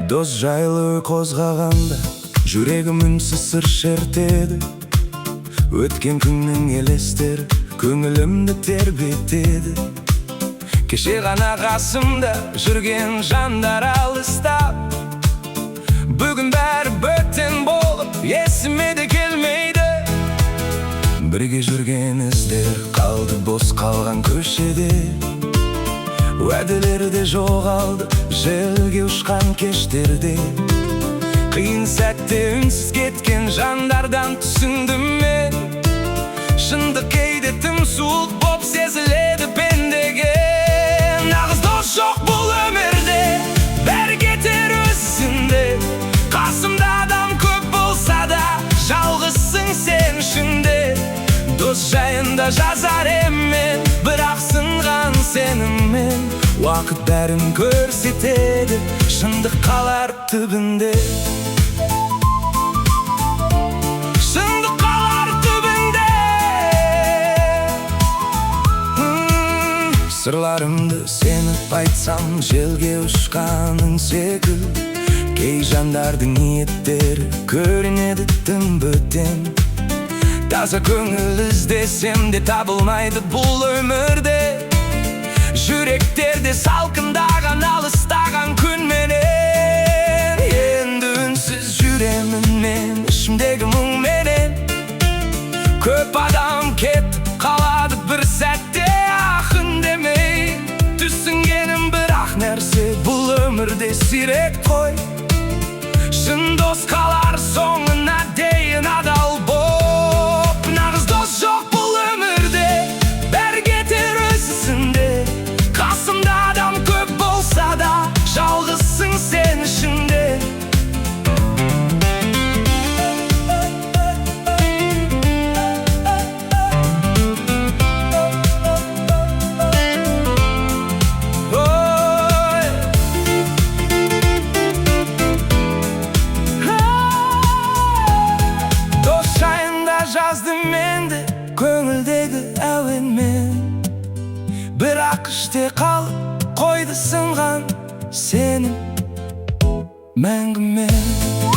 Дос жайлы қозғағанда жүрегім үнсіз сыр шертеді. Өткен күннің елестері көңілімді тербетеді. Кеше ғана қасымда жүрген жандар алыстап, бүгін бәрі бөтен болып есіме де келмейді. Бірге жүрген іздер қалды бос қалған көшеде. Уәделері де жоғалды желге ұшқан кештерде. Қиын сәтте үнсіз кеткен жандардан түсіндім мен. Шындық кейде тым суық боп сезіледі пендеге. Нағыз дос жоқ бұл өмірде, бәрі кетер өзінде. Қасымда адам көп болса да, жалғызсың сен ішінде. Дос жайында жазар еммен, бірақ сынған сеніммен. Уақыт бәрін көрсетеді, шындық қалар түбінде. Шындық қалар түбінде. Сырларымды сеніп айтсам, желге ұшқаның секілді. Кей жандардың ниеттері көрінеді тым бөтен. Таза көңіл іздесем де табылмайды бұл өмірде. Жүректерде салқындаған, алыстаған күнменен. Енді үнсіз жүремін мен ішімдегі мұңменен. Көп адам кетіп қалады бір сәтте ақын демей. Түсінгенім бір-ақ нәрсе, бұл өмірде сирек қой. Шын дос қалар соңына дейін адал боп. Нағыз дос жоқ бұл өмірде, бәрі кетер өз ісінде. Қасымда адам көп болса да, жалғызсың сен ішінде. Дос жайында жаздым енді көңілдегі әуенмен. Бірақ іште қалып қойды сынған сенім мәңгімен.